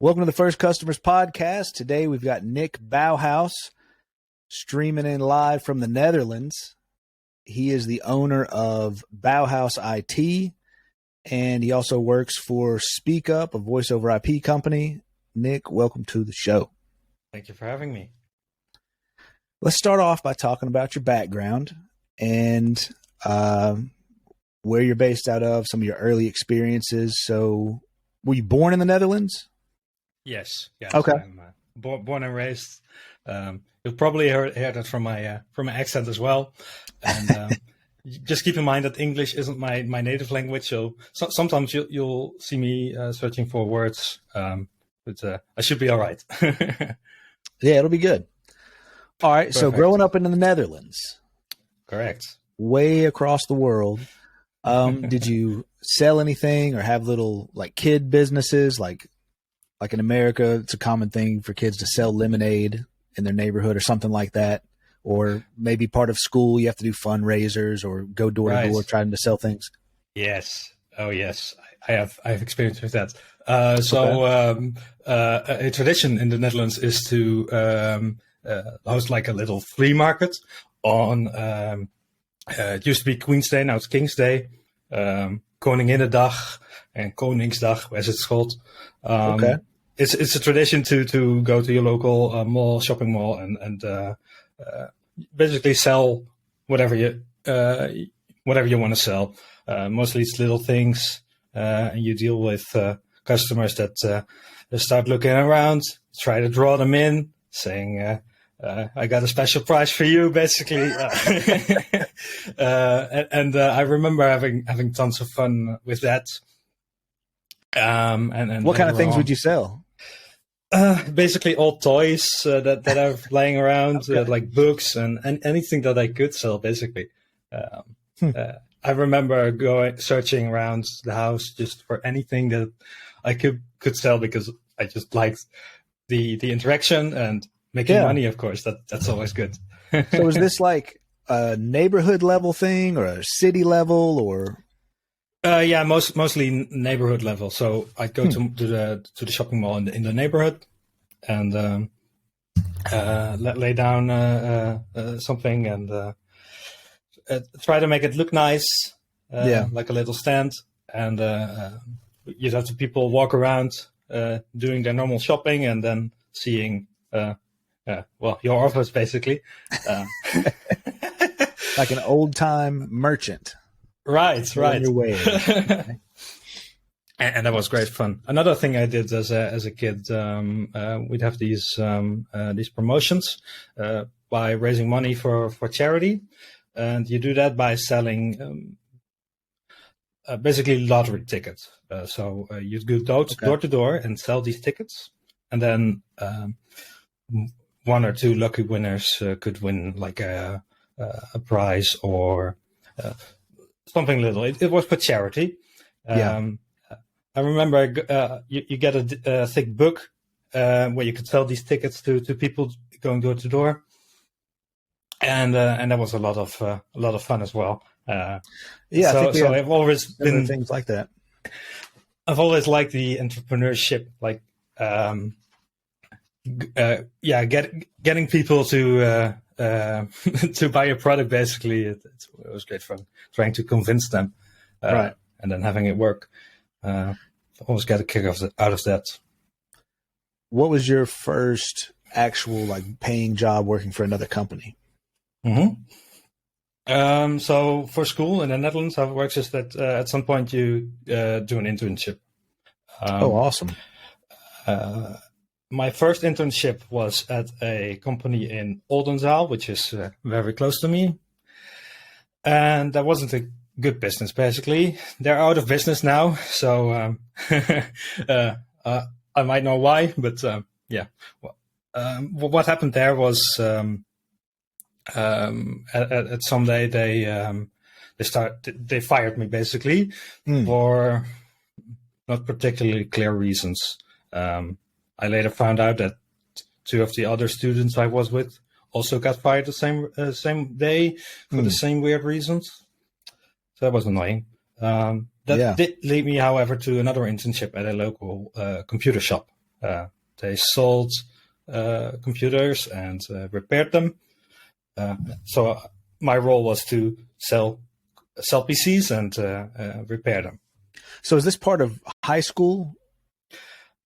Welcome to the First Customers Podcast. Today we've got Nick Bouwhuis streaming in live from the Netherlands. He is the owner of Bouwhuis IT, and he also works for Speak Up, a voice over IP company. Nick, welcome to the show. Thank you for having me. Let's start off by talking about your background and where you're based out of, some of your early experiences. So, were you born in the Netherlands? Yes. Okay. I'm born and raised. You'll probably hear that from my accent as well. And just keep in mind that English isn't my native language. So sometimes you'll see me searching for words, but I should be all right. Yeah, it'll be good. All right. Perfect. So growing up in the Netherlands. Correct. Way across the world. Did you sell anything or have little like kid businesses? Like in America, it's a common thing for kids to sell lemonade in their neighborhood or something like that. Or maybe part of school, you have to do fundraisers or go door to door trying to sell things. Yes. Oh, yes. I have experience with that. A tradition in the Netherlands is to host like a little flea market on, it used to be Queen's Day, now it's King's Day, Koninginnedag and Koningsdag, as it's called. It's a tradition to go to your local mall, shopping mall, and basically sell whatever you want to sell. Mostly it's little things, and you deal with customers that start looking around, try to draw them in, saying, I got a special price for you, basically. And I remember having tons of fun with that. And what kind of things would you sell? Basically all toys that are laying around, like books and anything that I could sell, basically. I remember searching around the house just for anything that I could sell, because I just liked the interaction and making money, of course. That's always good. So is this like a neighborhood level thing or a city level or? Yeah, mostly neighborhood level. So I'd go to the shopping mall in the neighborhood and lay down something and try to make it look nice, like a little stand. And you'd have the people walk around doing their normal shopping and then seeing, your offers, basically. Like an old time merchant. Right. Your way. And that was great fun. Another thing I did as a kid, we'd have these promotions by raising money for charity, and you do that by selling basically lottery tickets. So you'd go door to door and sell these tickets, and then one or two lucky winners could win like a prize or something little. It was for charity. I remember you get a thick book where you could sell these tickets to people going door to door, and that was a lot of fun as well. I think I've always been things like that. I've always liked the entrepreneurship, like getting people to to buy your product. Basically, it was great fun trying to convince them, and then having it work. Always get a kick out of that. What was your first actual like paying job working for another company? So for school in the Netherlands, how it works is that at some point you do an internship. Awesome. My first internship was at a company in Oldenzaal, which is very close to me. And that wasn't a good business, basically. They're out of business now, so I might know why, but what happened there was at some day they fired me, basically, for not particularly clear reasons. I later found out that two of the other students I was with also got fired the same day for the same weird reasons. So that was annoying. That did lead me, however, to another internship at a local computer shop. They sold computers and repaired them. So my role was to sell PCs and repair them. So is this part of high school?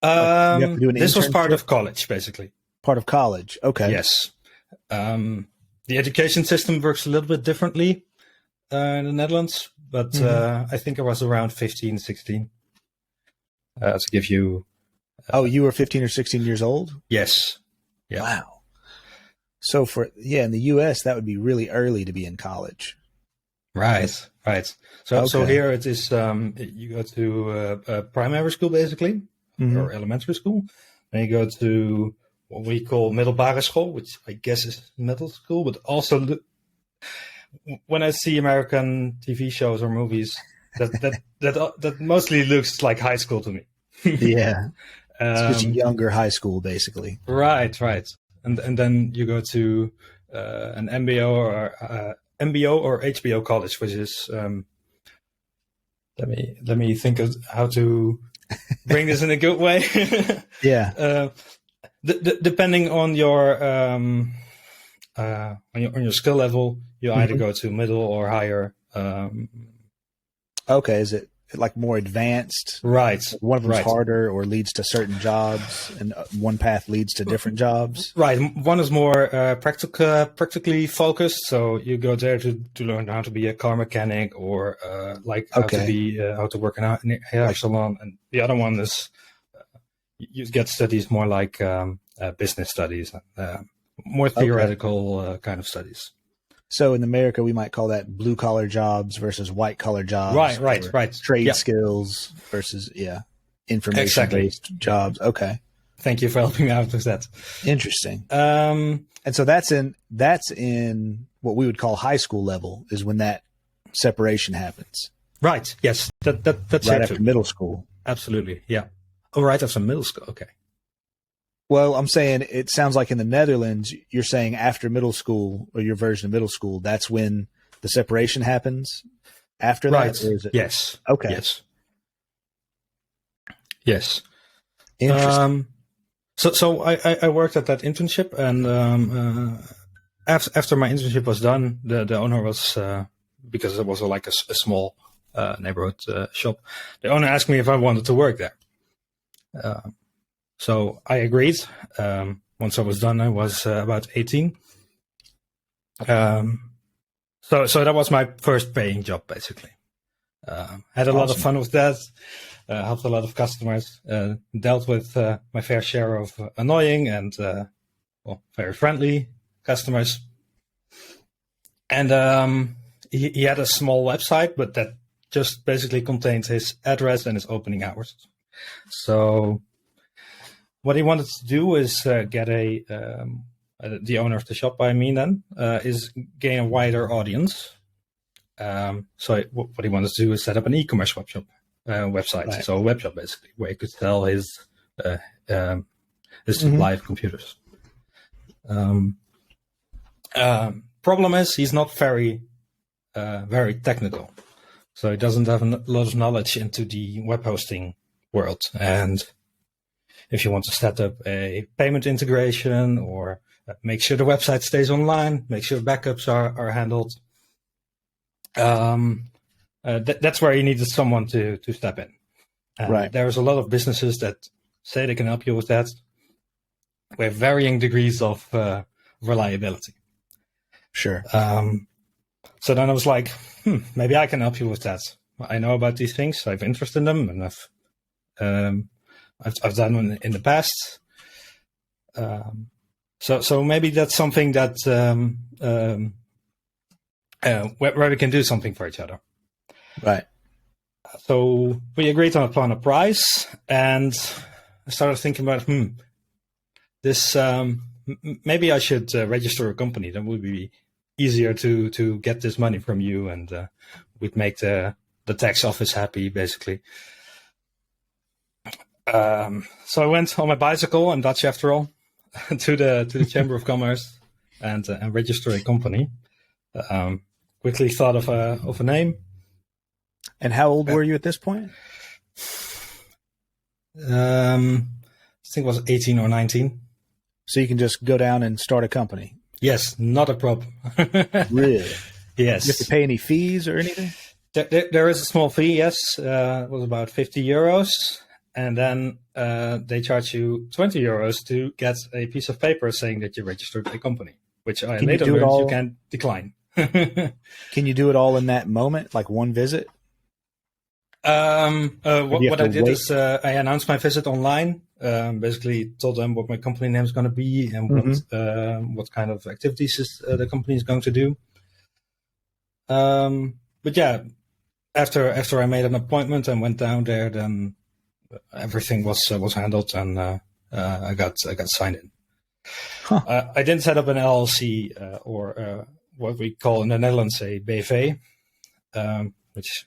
Like you have to do an This was part internship? of college, basically. Part of college. Okay. Yes. The education system works a little bit differently in the Netherlands, but I think I was around 15, 16. To give you... you were 15 or 16 years old? Yes. Yeah. Wow. So in the US, that would be really early to be in college. Right. So here it is, you go to primary school, basically, or elementary school. Then you go to what we call middelbare school, which I guess is middle school, but also when I see American TV shows or movies, that mostly looks like high school to me. Yeah. It's just a younger high school, basically. Right. And then you go to an MBO or HBO college, which is let me think of how to bring this in a good way. Yeah. Depending on your skill level, you either go to middle or higher. Okay, is it like more advanced? Right. One of them's harder or leads to certain jobs, and one path leads to different jobs? Right. One is more practically focused, so you go there to learn how to be a car mechanic or how to work in a hair salon, and the other one is you get studies more like business studies, more theoretical kind of studies. So in America, we might call that blue collar jobs versus white collar jobs. Right. Trade skills versus information based jobs. Okay. Thank you for helping me out with that. Interesting. And so that's in what we would call high school level is when that separation happens. Right. Yes. That's right after middle school. Absolutely. Yeah. Oh, right after middle school. Okay. Well, I'm saying it sounds like in the Netherlands, you're saying after middle school or your version of middle school, that's when the separation happens after that? Right. Or is it? Yes. Okay. Yes. Interesting. So I worked at that internship, and after my internship was done, the owner was, because it was like a small neighborhood shop, the owner asked me if I wanted to work there. So I agreed. Once I was done, I was about 18. So that was my first paying job, basically. Had a lot of fun with that. Helped a lot of customers. Dealt with my fair share of annoying and very friendly customers. And he had a small website, but that just basically contained his address and his opening hours. So what he wanted to do is get the owner of the shop, I mean, then is gain a wider audience. So what he wanted to do is set up an e-commerce website, right. So a web shop basically, where he could sell his supply of computers. Problem is he's not very technical, so he doesn't have a lot of knowledge into the web hosting world. And if you want to set up a payment integration or make sure the website stays online, make sure backups are handled, that's where you needed someone to step in. Right. There's a lot of businesses that say they can help you with that with varying degrees of reliability. Sure. So then I was like, maybe I can help you with that. I know about these things. I have interest in them, and I've done them in the past. So maybe that's something that where we can do something for each other. Right. So we agreed upon a price, and I started thinking about this. Maybe I should register a company. That would be easier to get this money from you, and we'd make the tax office happy, basically. So I went on my bicycle, I'm Dutch after all, to the Chamber of Commerce and register a company. Quickly thought of a name. And how old were you at this point? think it was 18 or 19. So you can just go down and start a company. Yes, not a problem. Really? Yes. You have to pay any fees or anything? There is a small fee, yes. It was about 50 euros. And then they charge you 20 euros to get a piece of paper saying that you registered a company, which I later learned you can decline. Can you do it all in that moment, like one visit? What I did is I announced my visit online. Basically, told them what my company name is going to be and what kind of activities the company is going to do. But yeah, after I made an appointment and went down there, then everything was handled and I got signed in. Huh. I didn't set up an LLC or what we call in the Netherlands a BV, which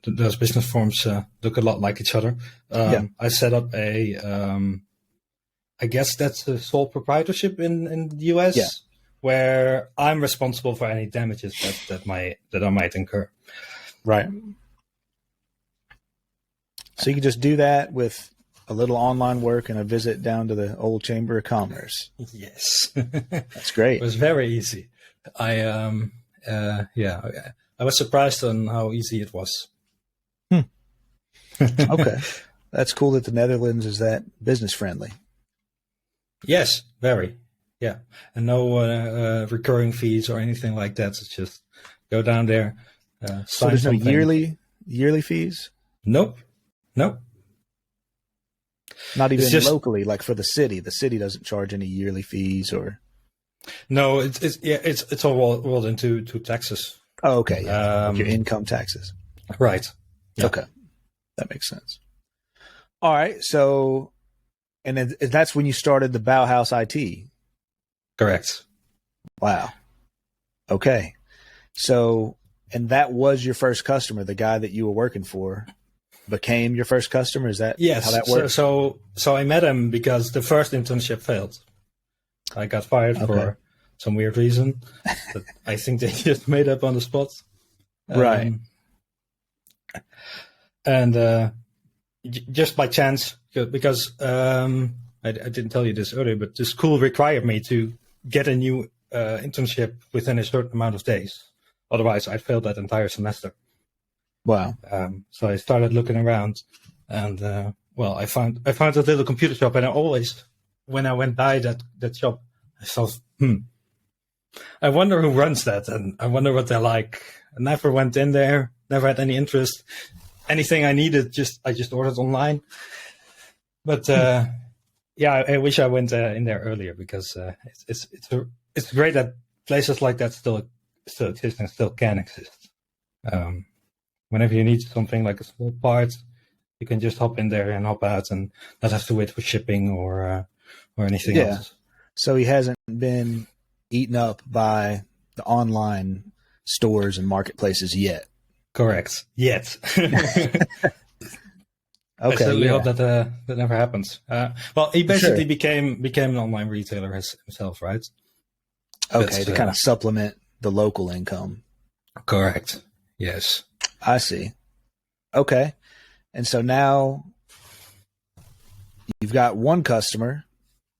those business forms look a lot like each other. I set up I guess that's a sole proprietorship in the US, where I'm responsible for any damages that I might incur. Right. So you can just do that with a little online work and a visit down to the old Chamber of Commerce. Yes. That's great. It was very easy. I was surprised on how easy it was. Okay. That's cool that the Netherlands is that business friendly. Yes, very. Yeah. And no recurring fees or anything like that. It's just go down there. So there's no yearly fees? Nope. Not even just locally, like for the city. The city doesn't charge any yearly fees or. No, it's all rolled into taxes. Oh, okay. Yeah. Like your income taxes. Right. Yeah. Okay. That makes sense. All right. So, and then that's when you started the Bouwhuis IT. Correct. Wow. Okay. So, and that was your first customer, the guy that you were working for became your first customer? Is that how that works? So I met him because the first internship failed. I got fired for some weird reason that I think they just made up on the spot. Right. And just by chance, because I didn't tell you this earlier, but the school required me to get a new internship within a certain amount of days. Otherwise, I'd failed that entire semester. Wow. So I started looking around, and I found a little computer shop, and I always, when I went by that shop, I thought, I wonder who runs that, and I wonder what they're like. I never went in there, never had any interest. Anything I needed, I just ordered online. But I wish I went in there earlier because it's great that places like that still exist and still can exist. Whenever you need something like a small part, you can just hop in there and hop out and not have to wait for shipping or anything else. So he hasn't been eaten up by the online stores and marketplaces yet. Correct. Yet. Okay. I certainly hope that never happens. He basically became an online retailer himself, right? Okay, to kind of supplement the local income. Correct. Yes. I see. Okay. And so now you've got one customer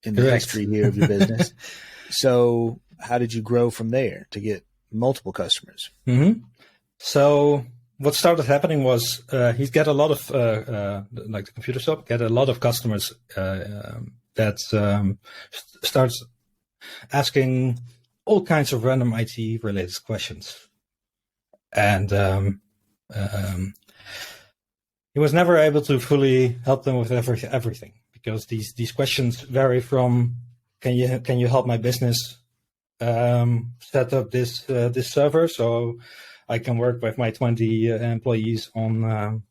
in the history here of your business. So how did you grow from there to get multiple customers? Mm-hmm. So what started happening was he'd get a lot of, like the computer shop, get a lot of customers that starts asking all kinds of random IT related questions. And he was never able to fully help them with everything because these questions vary from can you help my business set up this server so I can work with my 20 employees on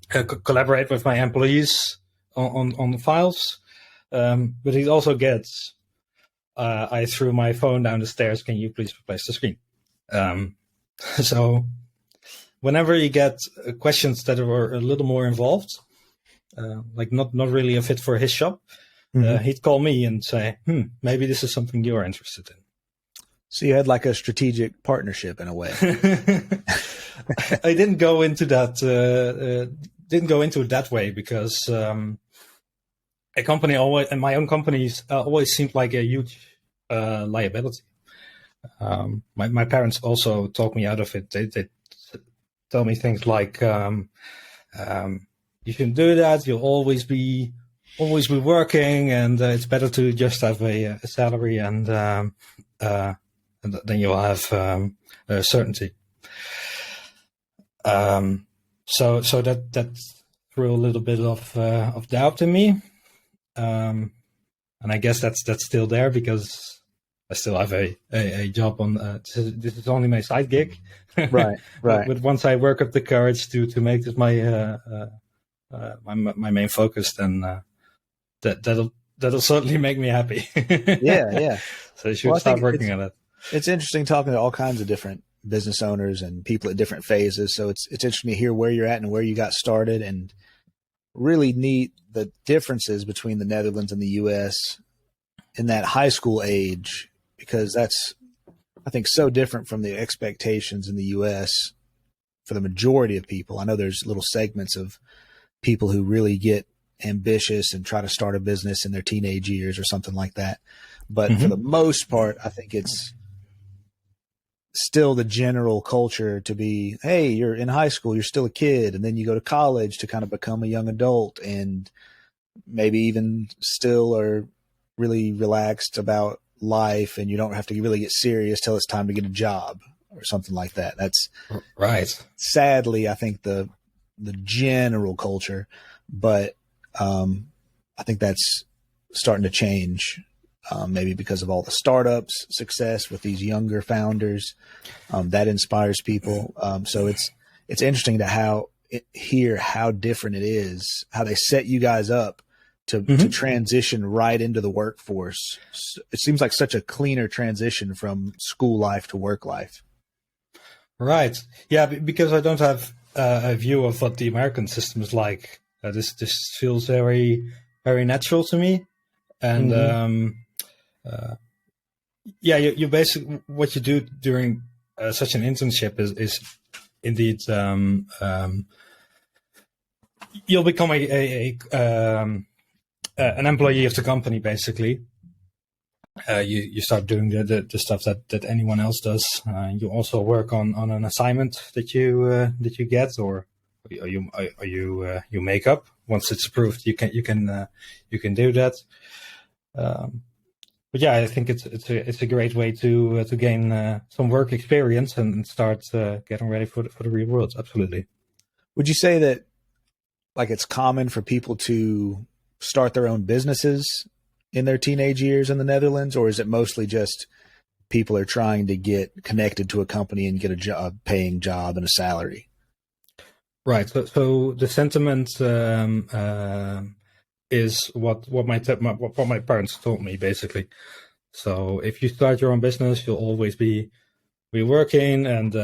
collaborate with my employees on the files, but he also gets I threw my phone down the stairs. Can you please replace the screen? So whenever you get questions that are a little more involved, like not really a fit for his shop, he'd call me and say, maybe this is something you're interested in. So you had like a strategic partnership in a way. I didn't go into that. Didn't go into it that way because a company always, and my own companies always seemed like a huge liability. My parents also talked me out of it. They tell me things like, you shouldn't do that. You'll always be working, and it's better to just have a salary, and then you'll have certainty. So that threw a little bit of doubt in me, and I guess that's still there because I still have a job on. This is only my side gig, Right. but once I work up the courage to make this my my main focus, then that'll certainly make me happy. Yeah. So I should start working on it. It's interesting talking to all kinds of different business owners and people at different phases. So it's interesting to hear where you're at and where you got started, and really neat the differences between the Netherlands and the U.S. in that high school age, because that's, I think, so different from the expectations in the U.S. for the majority of people. I know there's little segments of people who really get ambitious and try to start a business in their teenage years or something like that. But for the most part, I think it's still the general culture to be, hey, you're in high school, you're still a kid, and then you go to college to kind of become a young adult, and maybe even still are really relaxed about life, and you don't have to really get serious till it's time to get a job or something like that. That's right. Sadly, I think the general culture, but I think that's starting to change. Maybe because of all the startups success with these younger founders, that inspires people. So it's interesting to hear how different it is, how they set you guys up to transition right into the workforce. It seems like such a cleaner transition from school life to work life. Right. Yeah, because I don't have a view of what the American system is like. This feels very, very natural to me, and. You basically, what you do during such an internship is indeed you'll become an employee of the company. Basically, you start doing the stuff that anyone else does. You also work on an assignment that you get, or you make up. Once it's approved, you can do that. But yeah, I think it's a great way to gain some work experience and start getting ready for the real world. Absolutely. Would you say that, like, it's common for people to start their own businesses in their teenage years in the Netherlands, or is it mostly just people are trying to get connected to a company and get a paying job and a salary? Right. So the sentiment is what my parents told me, basically. So if you start your own business, you'll always be working, and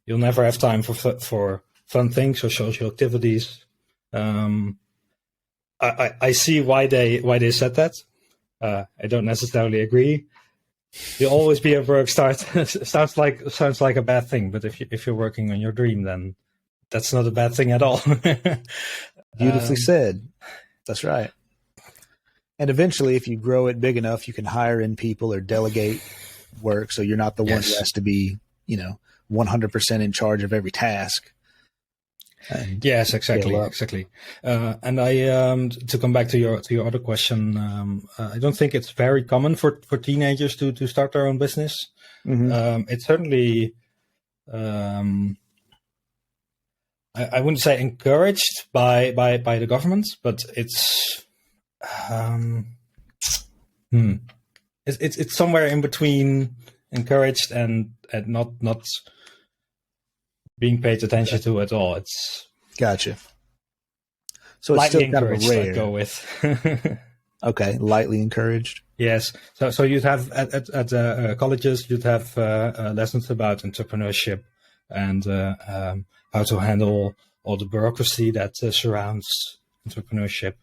you'll never have time for fun things or social activities. I see why they said that. I don't necessarily agree. You'll always be at work. Sounds like a bad thing, but if you're working on your dream, then that's not a bad thing at all. Beautifully said. That's right. And eventually, if you grow it big enough, you can hire in people or delegate work. So you're not the one who has to be, 100% in charge of every task. Yes, exactly. And I, to come back to your other question, I don't think it's very common for teenagers to start their own business. It's certainly, I wouldn't say encouraged by the government, but it's it's somewhere in between encouraged and not being paid attention to at all. It's gotcha. So it's still kind of rare. I'd go with. Okay, lightly encouraged. Yes. So you'd have at colleges, you'd have lessons about entrepreneurship and how to handle all the bureaucracy that surrounds entrepreneurship.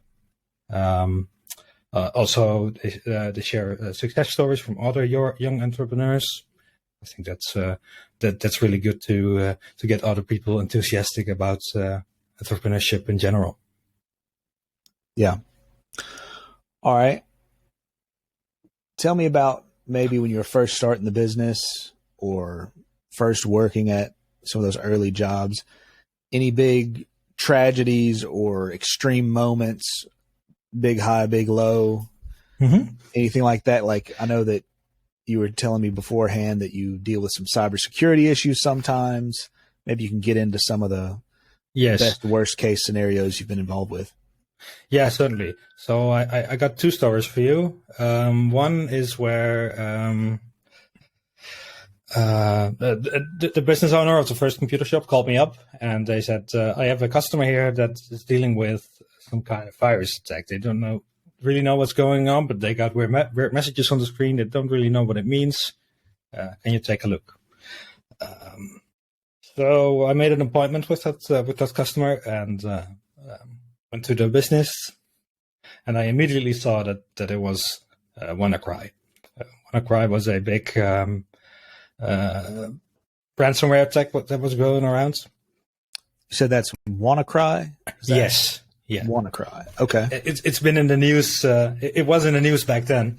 Also, they share success stories from other young entrepreneurs. I think that's really good to get other people enthusiastic about entrepreneurship in general. Yeah. All right. Tell me about maybe when you were first starting the business or first working at some of those early jobs. Any big tragedies or extreme moments, big high, big low, Mm-hmm. anything like that? Like I know that you were telling me beforehand that you deal with some cybersecurity issues sometimes. Maybe you can get into some of the Yes. best, worst case scenarios you've been involved with. Yeah, certainly. So I got two stories for you. One is where the business owner of the first computer shop called me up and they said, I have a customer here that is dealing with some kind of virus attack. They don't really know what's going on, but they got weird messages on the screen. They don't really know what it means. Can you take a look? So I made an appointment with that customer and went to the business, and I immediately saw that it was WannaCry. WannaCry was a big uh, ransomware attack that was going around. You said that's WannaCry? Is that Yes, yeah. WannaCry? Okay. It's been in the news. It was in the news back then,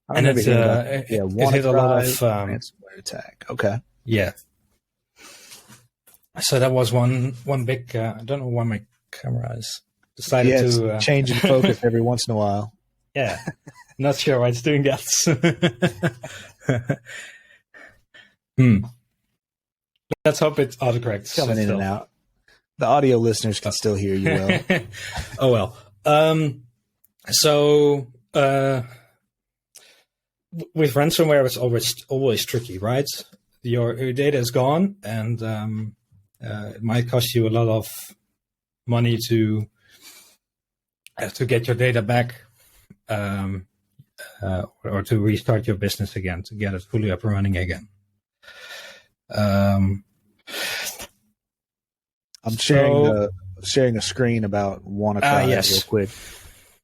I and remember hearing about that. Yeah, it hit a lot WannaCry of ransomware attack. Okay. yeah. So that was one big. I don't know why my camera is decided Yeah, it's to changing focus every once in a while. yeah, not sure why it's doing that. Let's hope it autocorrects Coming in and itself. out. The audio listeners can still hear you well. Oh well. So with ransomware, it's always tricky, right? Your data is gone, and it might cost you a lot of money to get your data back, or to restart your business again, to get it fully up and running again. I'm sharing a screen about WannaCry yes. real quick.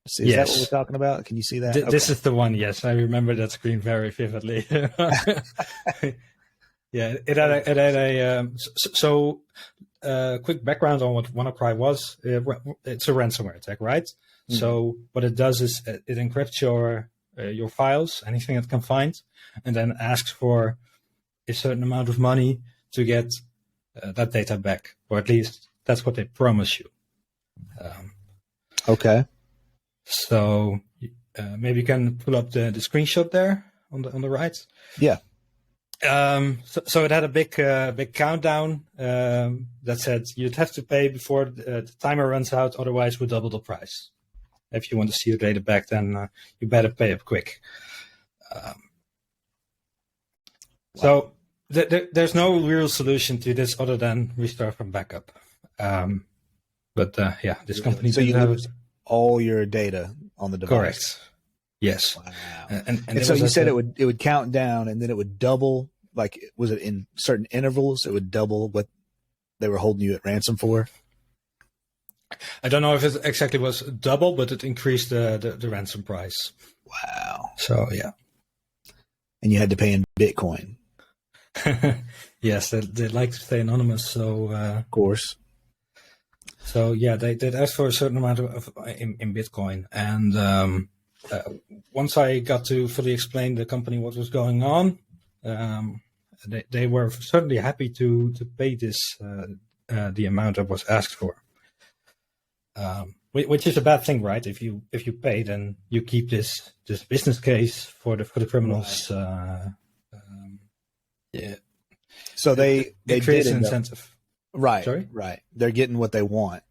Is that what we're talking about? Can you see that? This is the one. Yes, I remember that screen very vividly. Yeah, it had a quick background on what WannaCry was. It's a ransomware attack, right? Mm-hmm. So what it does is it encrypts your files, anything it can find, and then asks for a certain amount of money to get that data back, or at least that's what they promise you. Okay. So maybe you can pull up the screenshot there on the right. Yeah. So it had a big countdown that said you'd have to pay before the timer runs out, otherwise we'll double the price. If you want to see your data back, then you better pay up quick. Wow. So there's no real solution to this other than restart from backup. But this company. So you lose all your data on the device. Correct. Yes. Wow. And so you said it would count down and then it would double. Like, was it in certain intervals? It would double what they were holding you at ransom for. I don't know if it exactly was double, but it increased the ransom price. Wow. So yeah. And you had to pay in Bitcoin. Yes, they like to stay anonymous. So of course. So yeah, they asked for a certain amount in Bitcoin, and once I got to fully explain the company what was going on, they were certainly happy to pay this the amount that was asked for, which is a bad thing, right? If you pay, then you keep this business case for the criminals. Right. Yeah. So they create an incentive. Right. Sorry? Right. They're getting what they want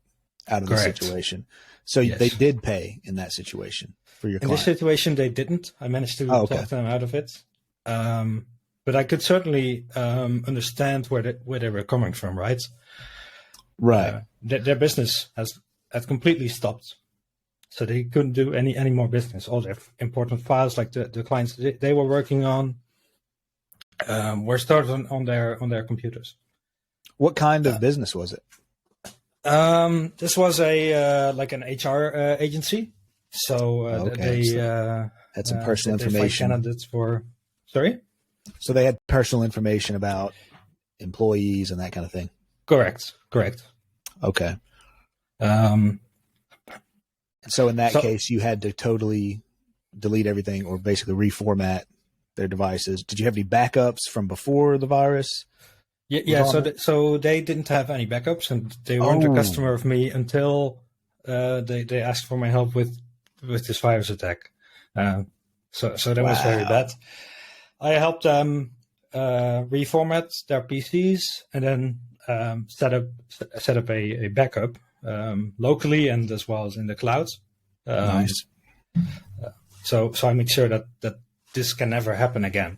out of Correct. the situation. So yes. They did pay in that situation for your client. In this situation, they didn't. I managed to talk them out of it. But I could certainly understand where they were coming from, right? Right. Their business had completely stopped. So they couldn't do any more business. All their important files, like the clients they were working on, were stored on their computers. What kind of business was it? This was like an HR agency. So they had some personal information. Candidates for. Sorry. So they had personal information about employees and that kind of thing. Correct. Okay. So in that So case, you had to totally delete everything or basically reformat their devices. Did you have any backups from before the virus was yeah, on so there? so they didn't have any backups, and they weren't a Oh, customer of me until they asked for my help with this virus attack. So that was very wow. bad. I helped them reformat their PCs and then set up a backup locally and as well as in the cloud. Um, Nice. so I make sure that this can never happen again.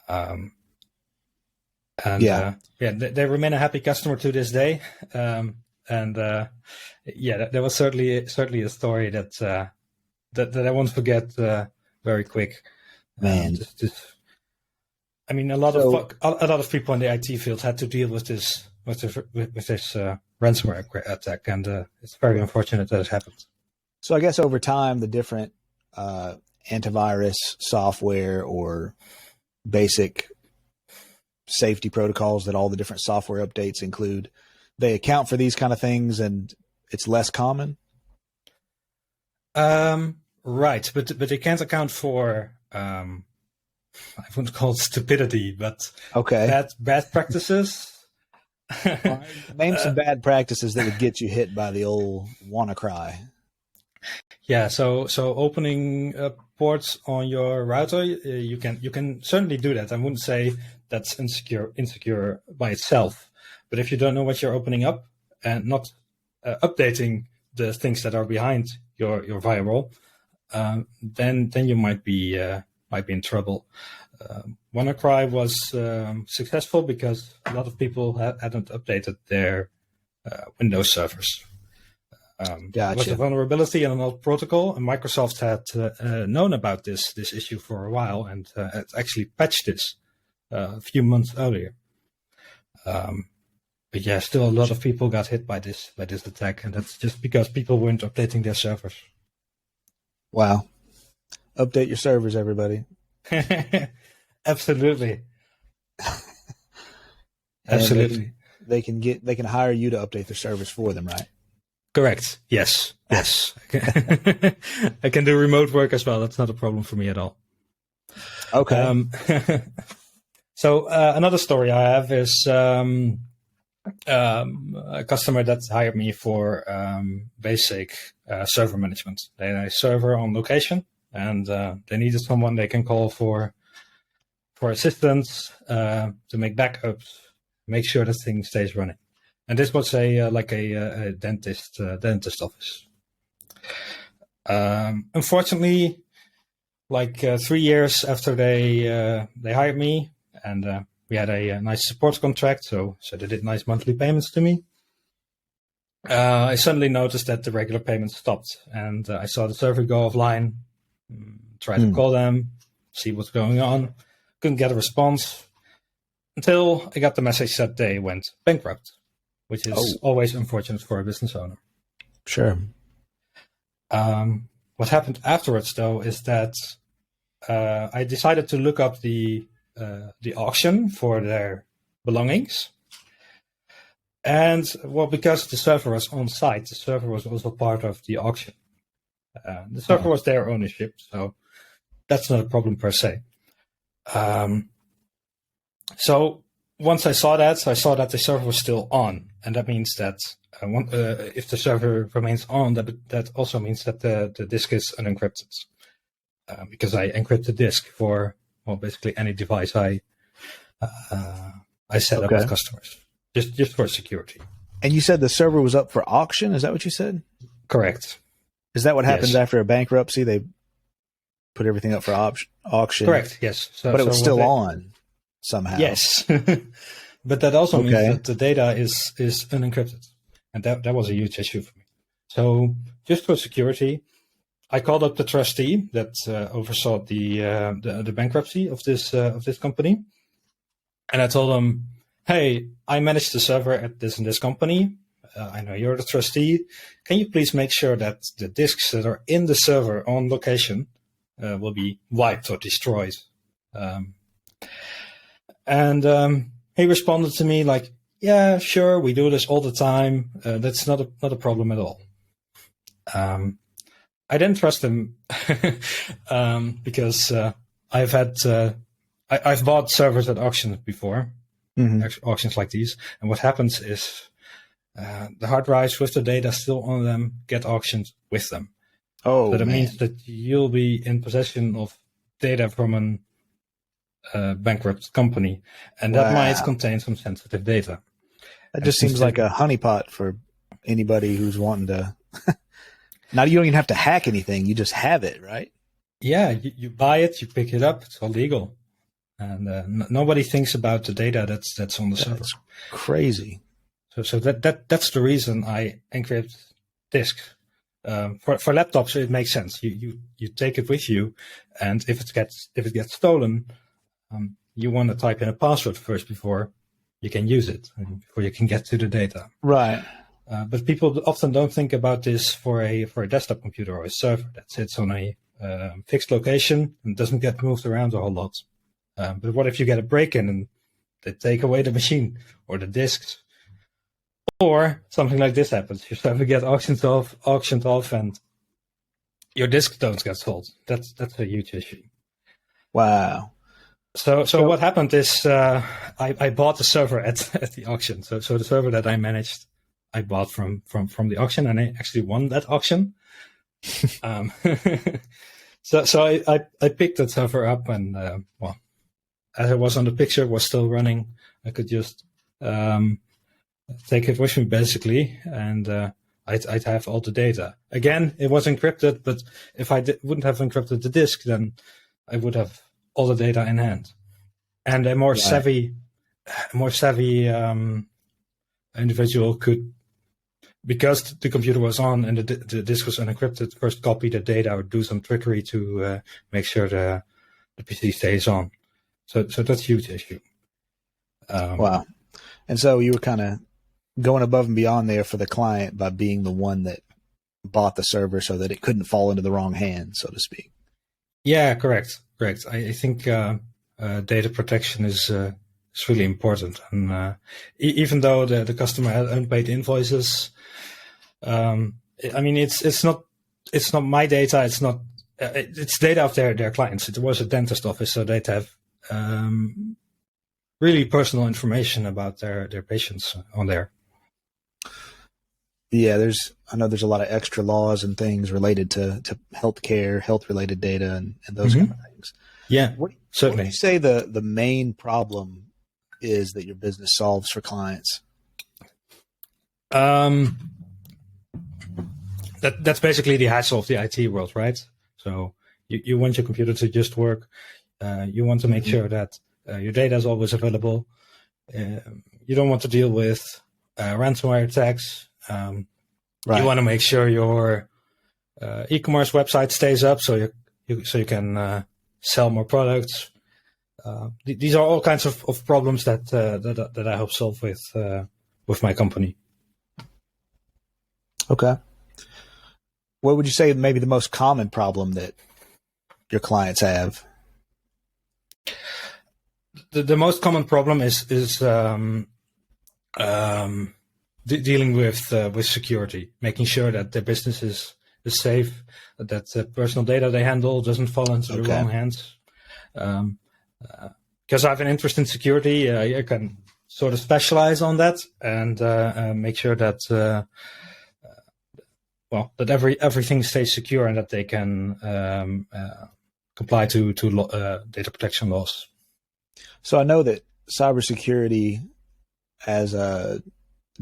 Um, and Yeah. yeah, they remain a happy customer to this day. And yeah, that was certainly a story that I won't forget very quick. Man. I mean, So a lot of people in the IT field had to deal with this ransomware attack, and it's very unfortunate that it happened. I guess over time, the different antivirus software or basic safety protocols that all the different software updates include, they account for these kind of things, and it's less common. Right, but they can't account for I wouldn't call it stupidity, but Okay. bad practices. All right. Name some bad practices that would get you hit by the old WannaCry. Yeah, so opening ports on your router, you can certainly do that. I wouldn't say that's insecure by itself, but if you don't know what you're opening up and not updating the things that are behind your firewall, then you might be in trouble. WannaCry was successful because a lot of people hadn't updated their Windows servers. It was a Gotcha. vulnerability in an old protocol, and Microsoft had known about this issue for a while and had actually patched this a few months earlier. But yeah, still a lot of people got hit by this attack, and that's just because people weren't updating their servers. Wow. Update your servers, everybody. Absolutely, And absolutely. they can hire you to update their servers for them, right? Correct. Yes. I can do remote work as well. That's not a problem for me at all. Okay. So another story I have is a customer that hired me for basic server management. They had a server on location, and they needed someone they can call for assistance to make backups, make sure that thing stays running. And this was a dentist office. Unfortunately, 3 years after they hired me, and we had a nice support contract, so they did nice monthly payments to me. I suddenly noticed that the regular payments stopped, and I saw the server go offline. Tried to call them, see what's going on. Couldn't get a response until I got the message that they went bankrupt, which is always unfortunate for a business owner. Sure. What happened afterwards, though, is that I decided to look up the auction for their belongings. And, well, because the server was on site, the server was also part of the auction. The server was their ownership, so that's not a problem per se. So once I saw that the server was still on, and that means that if the server remains on, that also means that the disk is unencrypted, because I encrypt the disk for basically any device I set up with customers, just for security. And you said the server was up for auction. Is that what you said? Correct. Is that what happens Yes. after a bankruptcy? They put everything up for auction. Correct. Yes. But it was still on somehow. Yes. But that also means that the data is unencrypted, and that was a huge issue for me. So just for security, I called up the trustee that oversaw the bankruptcy of this company, and I told him, "Hey, I manage the server at this and this company. I know you're the trustee. Can you please make sure that the disks that are in the server on location will be wiped or destroyed?" And he responded to me like, "Yeah, sure, we do this all the time. That's not a problem at all." I didn't trust him because I've bought servers at auctions before, auctions like these, and what happens is the hard drives with the data still on them get auctioned with them. Oh, so that man. means that you'll be in possession of data from a bankrupt company, and that might Wow. contain some sensitive data. That And just since seems like a honeypot for anybody who's wanting to. Now, you don't even have to hack anything. You just have it, right? you buy it, you pick it up, it's all legal, and nobody thinks about the data that's on the server. That's crazy. So that's the reason I encrypt disks. For laptops, it makes sense. You take it with you, and if it gets stolen, you want to type in a password first before you can use it, before you can get to the data. Right. But people often don't think about this for a desktop computer or a server that sits on a fixed location and doesn't get moved around a whole lot. But what if you get a break-in and they take away the machine or the disks? Or something like this happens. Your server gets auctioned off, and your disks don't get sold. That's a huge issue. Wow. So what happened is I bought the server at the auction. So the server that I managed, I bought from the auction, and I actually won that auction. So I picked that server up, and as it was on the picture, it was still running. I could just take it with me basically, and I'd have all the data. Again, it was encrypted, but if I wouldn't have encrypted the disk, then I would have all the data in hand. And a more savvy individual could, because the computer was on and the disk was unencrypted, first copy the data or do some trickery to make sure the PC stays on. So that's a huge issue. Wow. And so you were kind of going above and beyond there for the client by being the one that bought the server so that it couldn't fall into the wrong hands, so to speak. Yeah, correct. I think data protection is really important, and even though the customer had unpaid invoices, I mean it's not my data. It's data of their clients. It was a dentist office, so they'd have really personal information about their patients on there. Yeah, I know there's a lot of extra laws and things related to healthcare, health related data, and those kind of things. Yeah, certainly. What do you say the main problem is that your business solves for clients? That's basically the hassle of the IT world, right? So you want your computer to just work. You want to make sure that your data is always available. You don't want to deal with ransomware attacks. Right. You want to make sure your e-commerce website stays up, so you can sell more products. These are all kinds of problems that I help solve with my company. Okay. What would you say maybe the most common problem that your clients have? The most common problem is dealing with security, making sure that their business is safe, that the personal data they handle doesn't fall into the wrong hands. Because I have an interest in security, I can sort of specialize on that and make sure that that everything stays secure and that they can comply to data protection laws. So I know that cybersecurity as a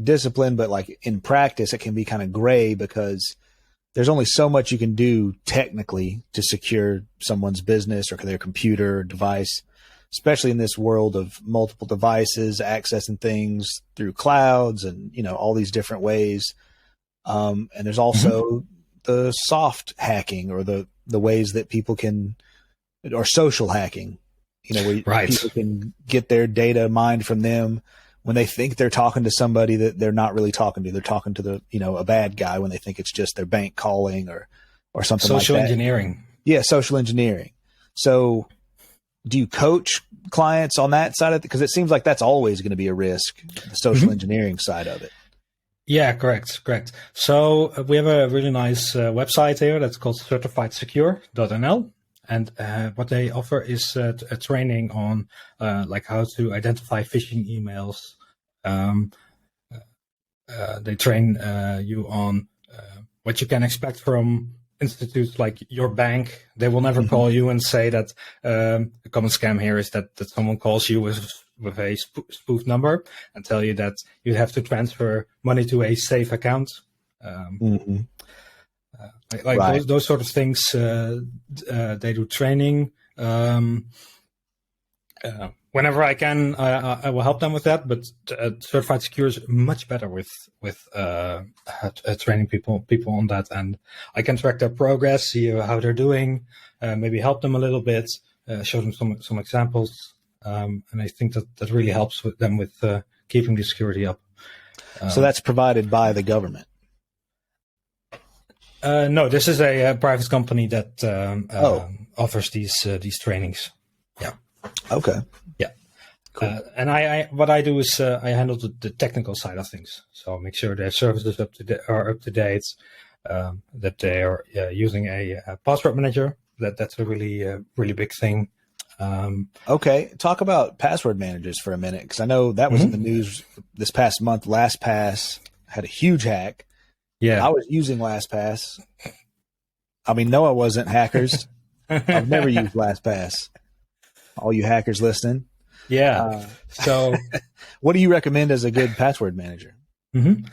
discipline, but like in practice, it can be kind of gray because there's only so much you can do technically to secure someone's business or their computer or device, especially in this world of multiple devices, accessing things through clouds and, all these different ways. And there's also the soft hacking or the ways that people can, or social hacking, where people can get their data mined from them when they think they're talking to somebody that they're not really talking to. They're talking to a bad guy when they think it's just their bank calling or something like that. Social engineering. Yeah, social engineering. So do you coach clients on that side of it? Because it seems like that's always going to be a risk, the social engineering side of it. Yeah, correct. So we have a really nice website here that's called certifiedsecure.nl. And what they offer is a training on like how to identify phishing emails. Um, they train you on what you can expect from institutes like your bank. They will never Mhm. call you and say that a common scam here is that someone calls you with a spoof number and tell you that you have to transfer money to a safe account. Um, Mhm. like Right. those sort of things. They do training. Whenever I can, I will help them with that. But Certified Secure is much better with training people on that, and I can track their progress, see how they're doing, maybe help them a little bit, show them some examples, and I think that really helps with them with keeping the security up. So that's provided by the government. No, this is a private company that Oh, offers these trainings. Yeah. okay. Yeah. Cool. And I what I do is I handle the technical side of things. So make sure their services are up to date, that they are using a password manager. That's a really big thing. Okay. Talk about password managers for a minute, because I know that was in the Mhm. news this past month. LastPass had a huge hack. I Yeah. was using LastPass. I mean, no, I wasn't hackers. I've never used LastPass. All you hackers listening. Yeah. Uh, So. what do you recommend as a good password manager? Mhm.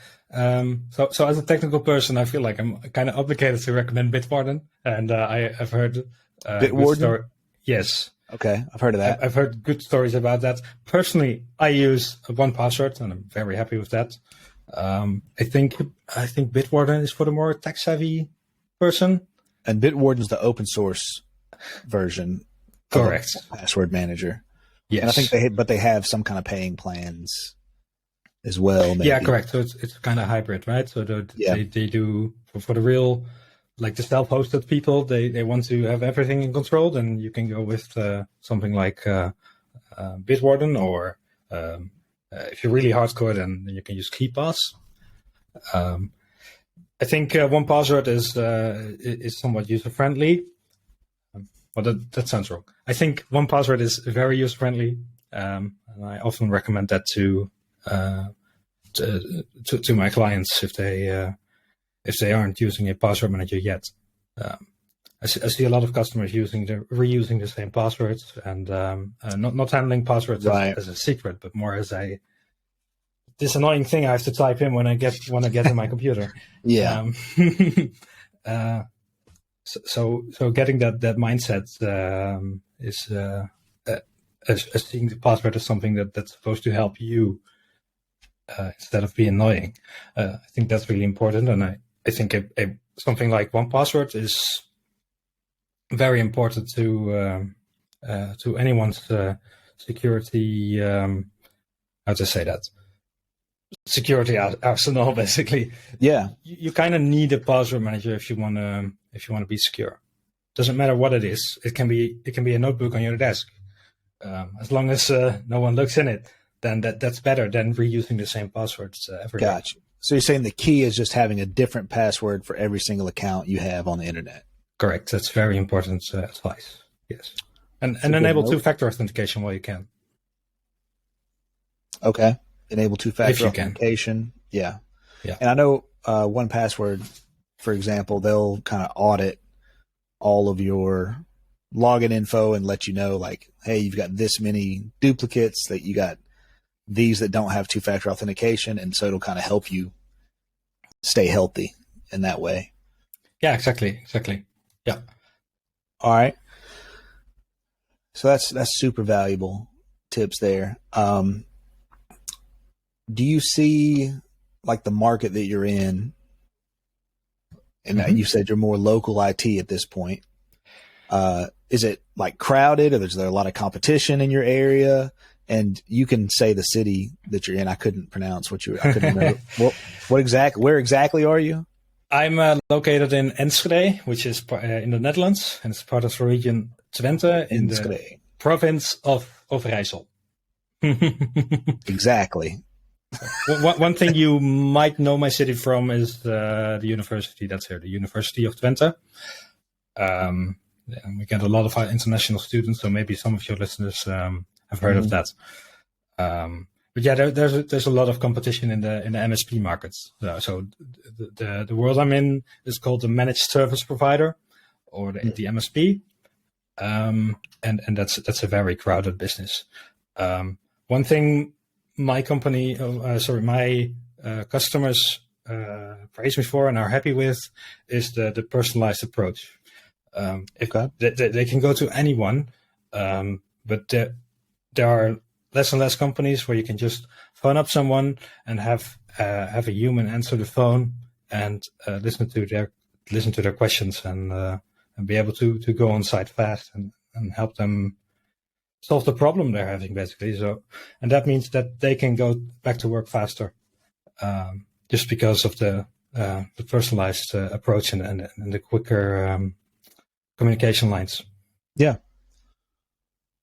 So as a technical person, I feel like I'm kind of obligated to recommend Bitwarden, and I have heard good Bitwarden? story. Yes, Okay, I've heard of that. I've heard good stories about that. Personally, I use one password, and I'm very happy with that. I think Bitwarden is for the more tech savvy person. And Bitwarden's the open source version of a Correct. password manager. And I think Yes. they have some kind of paying plans as well, Yeah, maybe. correct. So it's kind of hybrid, right? So Yeah. they do for the real, like the self-hosted people, they want to have everything in control. Then you can go with something like Bitwarden, or if you're really hardcore, then you can use KeePass. Um, I think one password is somewhat user friendly. Well, that sounds wrong. I think one password is very user friendly, and I often recommend that uh, to my clients if they aren't using a password manager yet. Um, I see a lot of customers reusing the same passwords, and not handling passwords Right. as a secret, but more as this annoying thing I have to type in when I get in my computer. Yeah. Um, uh, so getting that mindset is as seeing the password as something that's supposed to help you instead of be annoying. I think that's really important, and I think something like one password is very important to anyone's security. How to say that? Security arsenal, basically. Yeah. You kind of need a password manager if you want to be secure. Doesn't matter what it is. It can be a notebook on your desk. As long as no one looks in it, then that's better than reusing the same passwords every day. Gotcha. So you're saying the key is just having a different password for every single account you have on the internet. Correct. That's very important advice. Yes, and That's a good enable note. two-factor authentication while you can, Okay. Enable if two-factor you can. authentication. Yeah. Yeah. And I know one password, for example, they'll kind of audit all of your login info and let you know, like, hey, you've got this many duplicates, that you got these that don't have two-factor authentication. And so it'll kind of help you stay healthy in that way. Yeah. Exactly. Yeah. All right. So that's super valuable tips there. Do you see like the market that you're in, and Mm-hmm. you said you're more local IT at this point? Is it like crowded, or is there a lot of competition in your area? And you can say the city that you're in. I couldn't pronounce what you. I couldn't remember. Where exactly are you? I'm located in Enschede, which is in the Netherlands, and it's part of the region Twente in the Enschede. province of Overijssel. Exactly. One thing you might know my city from is the university that's here, the University of Twente. And we get a lot of international students, so maybe some of your listeners have heard of that. But yeah, there's a lot of competition in the MSP markets. So the world I'm in is called the managed service provider, or the MSP, and that's a very crowded business. One thing my company, my customers praise me for and are happy with is the personalized approach. They can go to anyone, but there are less and less companies where you can just phone up someone and have a human answer the phone and listen to their questions and be able to go on site fast and help them solve the problem they're having, basically. So, and that means that they can go back to work faster, just because of the personalized approach and the quicker communication lines. Yeah.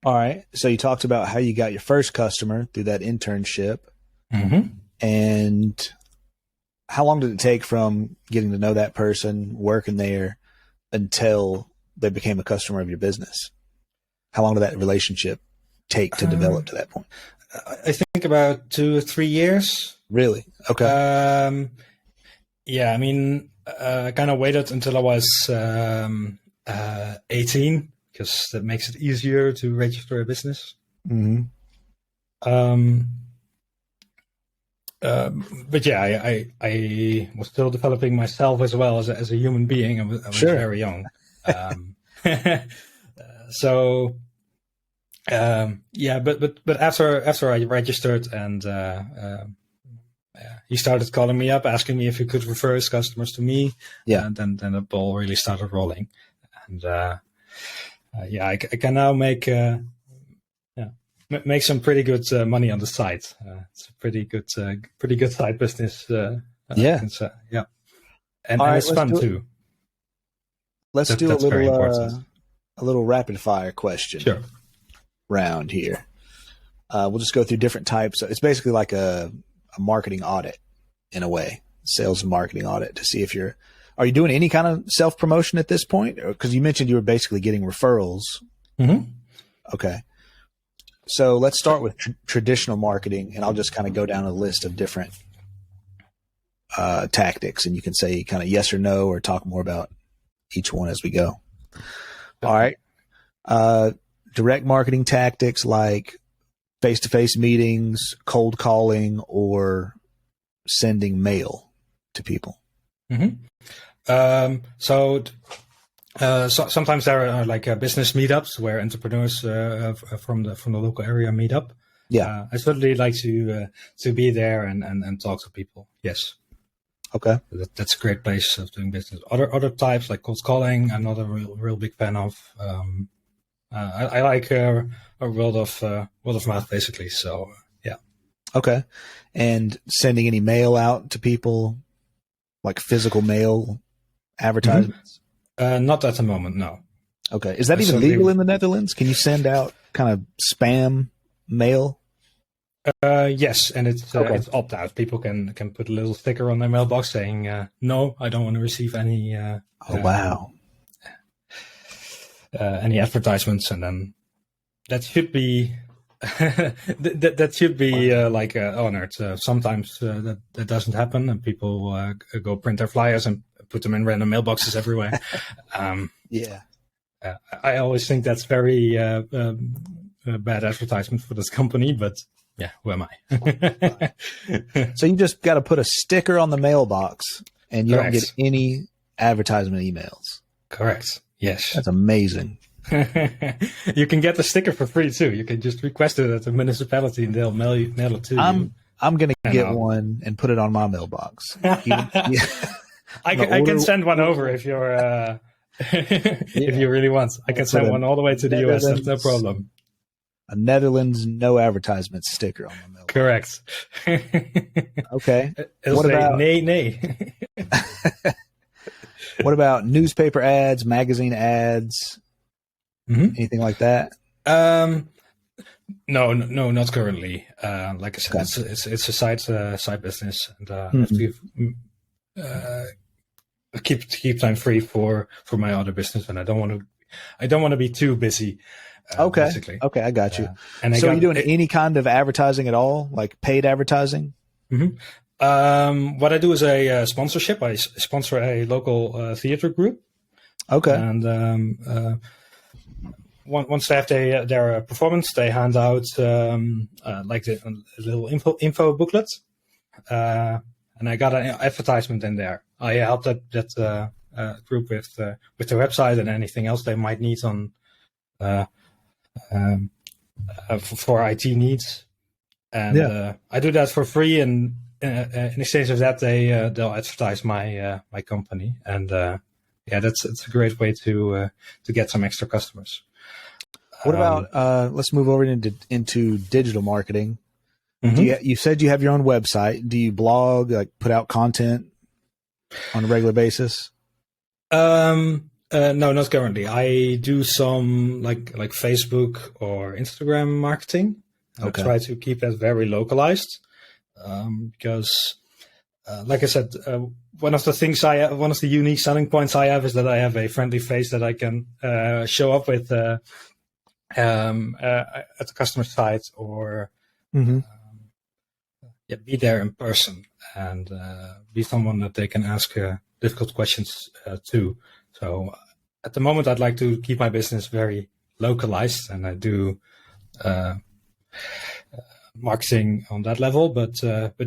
All right. So you talked about how you got your first customer through that internship. Mm-hmm. And how long did it take from getting to know that person, working there, until they became a customer of your business? How long did that relationship take to develop to that point? I think about 2 or 3 years. Really? Okay. Yeah, I mean, I kind of waited until I was 18, because that makes it easier to register a business. Mm-hmm. But yeah, I was still developing myself as well as a human being. I was Sure. very young. So yeah, but after I registered and he started calling me up, asking me if he could refer his customers to me. Yeah. And then the ball really started rolling. And yeah, I can now make some pretty good money on the side. It's a pretty good side business. Yeah. Yeah. And All right, it's fun too. Let's do a little rapid fire question. Sure. Round here. We'll just go through different types. It's basically like a marketing audit in a way, sales and marketing audit, to see if are you doing any kind of self-promotion at this point? Because you mentioned you were basically getting referrals. Mm-hmm. Okay. So let's start with traditional marketing, and I'll just kind of go down a list of different tactics, and you can say kind of yes or no, or talk more about each one as we go. All right. Direct marketing tactics like face-to-face meetings, cold calling, or sending mail to people. Mm-hmm. So sometimes there are like business meetups where entrepreneurs from the local area meet up. Yeah, I certainly like to be there and talk to people. Yes. Okay. That's a great place of doing business. Other types like cold calling, I'm not a real big fan of. I like a word of mouth, basically. So yeah. Okay. And sending any mail out to people, like physical mail advertisements? Mm-hmm. Not at the moment, no. Okay. Is that even legal in the Netherlands? Can you send out kind of spam mail? Yes, and it's opt out. People can put a little sticker on their mailbox saying, "No, I don't want to receive any." Wow. Any advertisements, and then that should be that should be honored. Sometimes that doesn't happen, and people go print their flyers and put them in random mailboxes everywhere. Yeah. I always think that's very bad advertisement for this company, but yeah, who am I? So you just got to put a sticker on the mailbox, and you don't get any advertisement emails. Correct. Yes. That's amazing. You can get the sticker for free too. You can just request it at the municipality and they'll mail it to you. I'm going to get one and put it on my mailbox. I can send one over if you're if you really want. I can send one all the way to the US. That's no problem. A Netherlands no advertisement sticker on my mailbox. Correct. Okay. What about nay? What about newspaper ads, magazine ads, anything like that? No, not currently. Like I said, Okay. it's a side business, and I have Hmm. to uh, keep time free for my other business, and I don't want to be too busy, Okay. basically. Okay, I got you. And I So are you got doing it. any kind of advertising at all, like paid advertising? Mhm. What I do is a sponsorship. I sponsor a local theater group, Okay. and once they have their performance, they hand out like a little info booklet, and I got an advertisement in there. I helped that group with the website and anything else they might need on uh, um, for IT needs, and Yeah. I do that for free. And in exchange of that, they'll advertise my company, and yeah, it's a great way to get some extra customers. What about Um, let's move over into digital marketing. mhm. You said you have your own website. Do you blog, like put out content on a regular basis? No, not currently. I do some like Facebook or Instagram marketing, and I Okay. try to keep that very localized. Because, like I said, one of the unique selling points I have is that I have a friendly face that I can show up with at the customer site, or Hmm. yeah, be there in person, and be someone that they can ask difficult questions to. So at the moment, I'd like to keep my business very localized, and I do uh, marketing on that level, but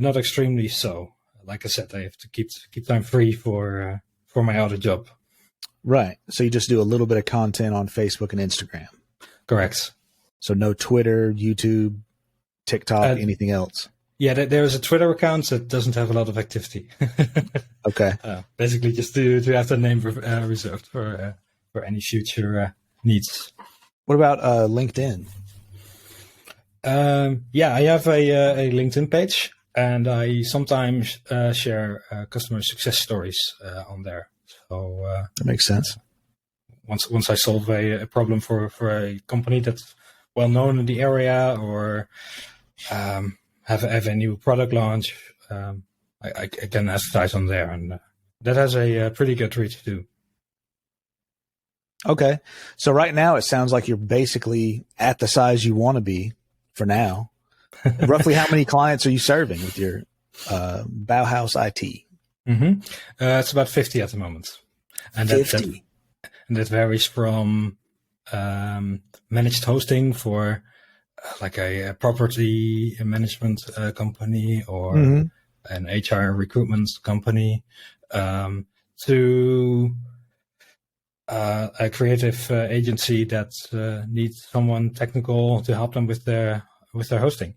not extremely so. Like I said, I have to keep time free for my other job. Right. So you just do a little bit of content on Facebook and Instagram. Correct. So no Twitter, YouTube, TikTok, Uh, anything else. yeah, there's a Twitter account that doesn't have a lot of activity. Okay. Basically, just to have the name reserved for any future needs. What about LinkedIn? Yeah, I have a LinkedIn page, and I sometimes share customer success stories on there. So That makes sense. once I solve a problem for a company that's well known in the area, or have a new product launch, I can advertise on there, and that has a pretty good reach too. Okay. So right now it sounds like you're basically at the size you want to be for now. Roughly how many clients are you serving with your Bauhaus IT? Mm-hmm. It's about 50 at the moment, and 50. that varies from managed hosting for like a property management company, or Mm-hmm. an HR recruitment company, um, to a creative agency that needs someone technical to help them with their hosting.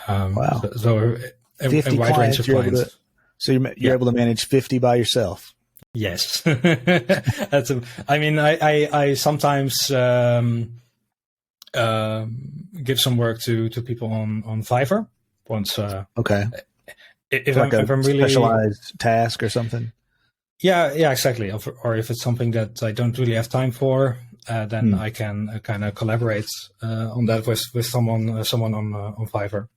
Wow. So a 50 wide range clients of you're able to, clients. so you're Yeah. able to manage 50 by yourself. Yes. I mean, I sometimes give some work to people on Fiverr. Once, Okay. For like a if I'm really, specialized task or something. yeah, exactly. Or if it's something that I don't really have time for, then Hmm. I can kind of collaborate on that with someone on Fiverr.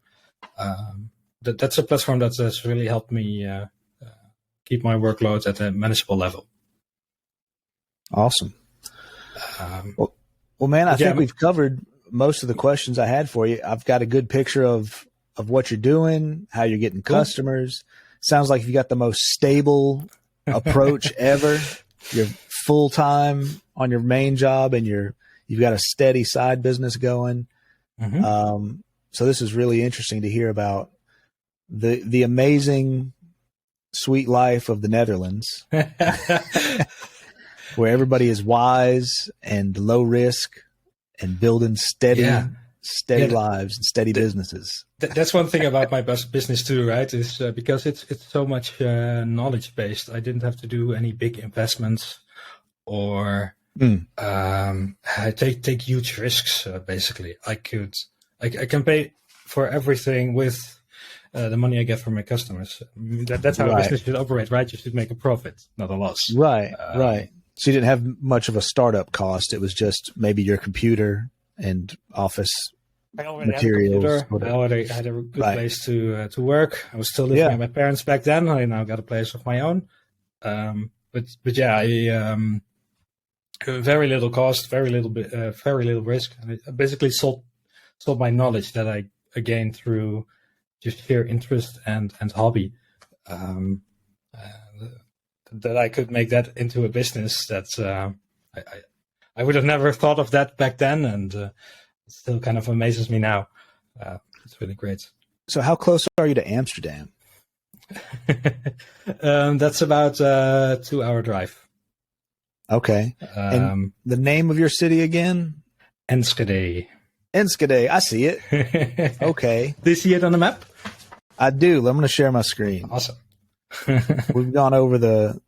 That's a platform that has really helped me keep my workload at a manageable level. Awesome. Um, Well, man, I but think yeah, we've covered most of the questions I had for you. I've got a good picture of what you're doing, how you're getting cool. customers. Sounds like you got the most stable approach ever. You're full time on your main job, and you've got a steady side business going. Mm-hmm. So this is really interesting to hear about the amazing sweet life of the Netherlands, where everybody is wise and low risk and building Yeah, steady yeah. lives and steady businesses. That's one thing about my business too, right? Is because it's so much knowledge based. I didn't have to do any big investments, or Mm, I take huge risks. Basically, I can pay for everything with the money I get from my customers. That's how a right, business should operate, right? You should make a profit, not a loss. right, Um, right. So you didn't have much of a startup cost. It was just maybe your computer and office I already had a materials. computer. I already had a good Right. place to work. I was still living Yeah. at my parents back then. I now got a place of my own. But yeah, very little cost, very little risk. And I basically sold my knowledge that I gained through just sheer interest and hobby. That I could make that into a business. That's I would have never thought of that back then, and it still kind of amazes me now. It's really great. So how close are you to Amsterdam? That's about a 2-hour drive. Okay. And the name of your city again? Enschede. Enschede. I see it. Okay. Do you see it on the map? I do. I'm going to share my screen. Awesome. We've gone over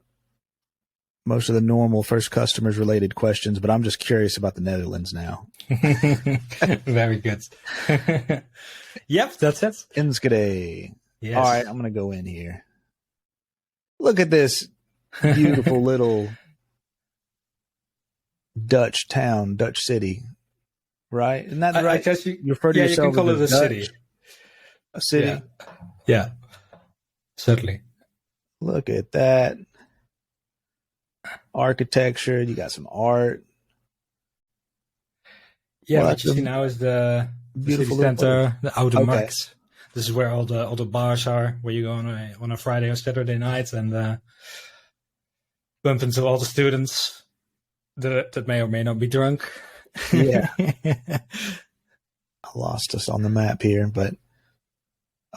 most of the normal first customers related questions, but I'm just curious about the Netherlands now. Very good. Yep, that's it. Enschede. Yes. All right, I'm going to go in here. Look at this beautiful little Dutch town, Dutch city, right? Isn't that right? I guess you refer to yourself you can call it a Dutch, city. A city? Yeah, certainly. Look at that. Architecture, you got some art. Yeah, Well, what you see now is the beautiful city center, the Oude Okay. Markt. This is where all the bars are, where you go on a Friday or Saturday night and bump into all the students that may or may not be drunk. Yeah. I lost us on the map here, but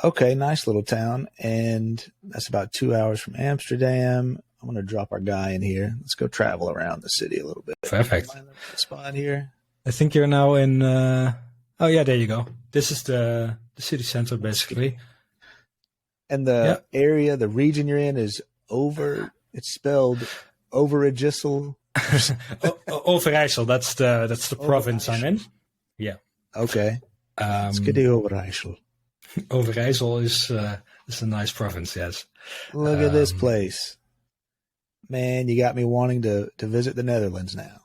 okay, nice little town. And that's about 2 hours from Amsterdam. I'm going to drop our guy in here. Let's go travel around the city a little bit. Perfect. Find the spot here. I think you're now in. Oh yeah, there you go. This is the city center, basically. And the area, the region you're in is over. It's spelled Overijssel. Overijssel. That's the province I'm in. Yeah. Okay. Skiddy Overijssel. Overijssel is a nice province. Yes. Look at this place. Man, you got me wanting to visit the Netherlands now.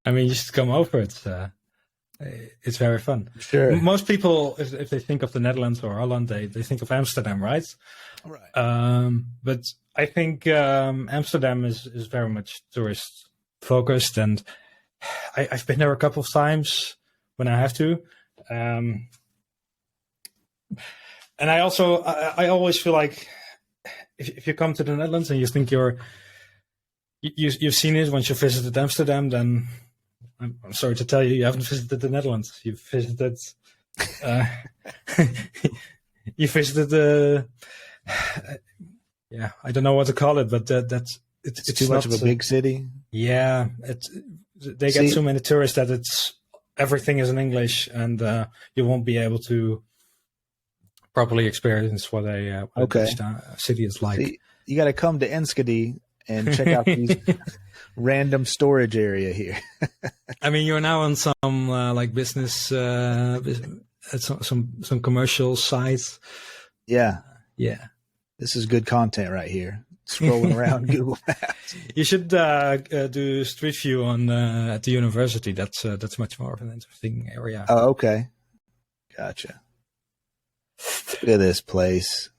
I mean, you should come over. It's very fun. Sure. Most people, if they think of the Netherlands or Holland, they think of Amsterdam, right? Right. But I think Amsterdam is very much tourist focused, and I've been there a couple of times when I have to. And I also I always feel like if you come to the Netherlands and you think you've seen it once you visited Amsterdam, then I'm sorry to tell you, you haven't visited the Netherlands. You've visited, yeah, I don't know what to call it, but it's too much of a big city. Yeah, they get so many tourists that everything is in English, and you won't be able to properly experience what a city is like. See, you got to come to Enschede and check out these random storage area here. I mean, you're now on some like business, some commercial sites. Yeah. Yeah. This is good content right here. Scrolling around Google Maps. You should do Street View on at the university. That's much more of an interesting area. Oh, okay. Gotcha. Look at this place.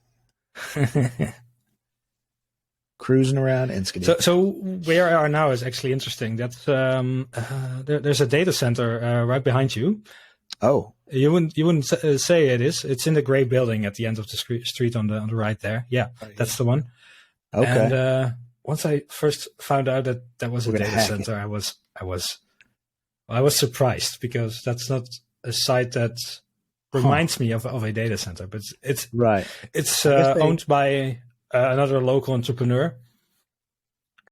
Cruising around Enschede. So where I are now is actually interesting. That's there's a data center right behind you. Oh, you wouldn't say it is. It's in the gray building at the end of the street on the right there. Yeah, that's the one. Okay. And once I first found out that was a data center, I was surprised, because that's not a site that reminds me of a data center, but it's right. It's owned by another local entrepreneur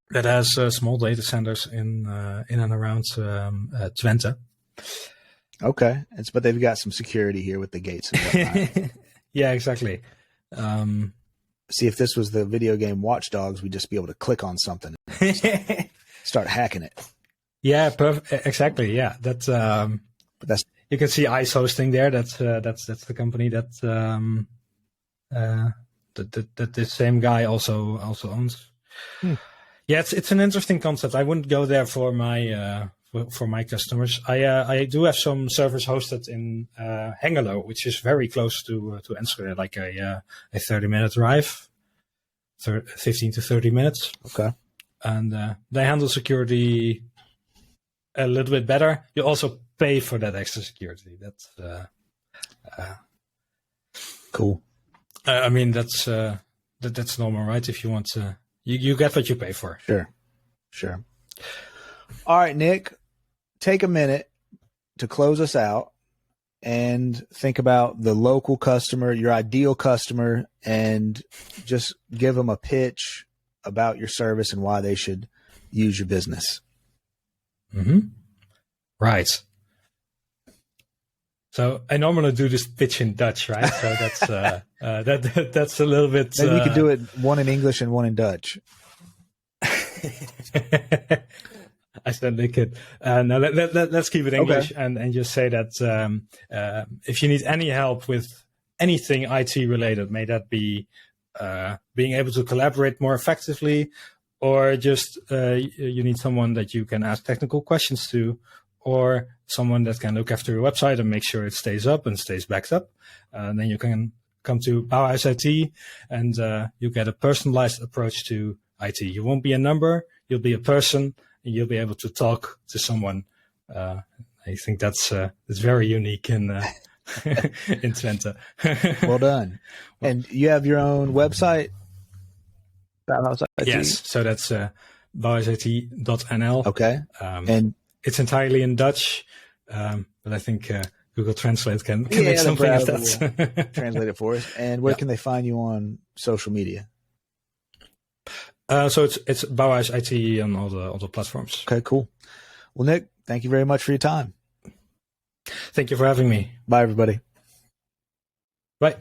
that has small data centers in and around Twente. Okay, but they've got some security here with the gates and whatnot. Yeah, exactly. See, if this was the video game Watch Dogs, we'd just be able to click on something and start hacking it. Yeah, exactly. Yeah, but that's you can see Ice Hosting there. That's the company that the same guy also owns. Yeah, it's an interesting concept. I wouldn't go there for my for my customers. I do have some servers hosted in Hengelo, which is very close to Enschede, like a 30-minute drive, 15 to 30 minutes. Okay. And they handle security a little bit better. You also pay for that extra security. That's cool. I mean, that's normal, right? If you want to, you get what you pay for. Sure. All right, Nick, take a minute to close us out and think about the local customer, your ideal customer, and just give them a pitch about your service and why they should use your business. Mm-hmm. Right. So I normally do this pitch in Dutch, right? So that's that's a little bit. Maybe you could do it one in English and one in Dutch. I certainly could. Now let's keep it English, okay. and just say that if you need any help with anything IT related, may that be being able to collaborate more effectively, or just you need someone that you can ask technical questions to, or someone that can look after your website and make sure it stays up and stays backed up, then you can come to Bouwhuis IT, and you get a personalized approach to IT. You won't be a number, you'll be a person, and you'll be able to talk to someone. I think that's very unique in in Twente. Well done. And you have your own website? Bouwhuis IT? Yes, so that's bouwhuisit.nl. Okay. And it's entirely in Dutch, but I think Google Translate can make something of that. Translate it for us. And where can they find you on social media? So it's Bouwhuis IT on all the platforms. Okay, cool. Well, Nick, thank you very much for your time. Thank you for having me. Bye, everybody. Bye.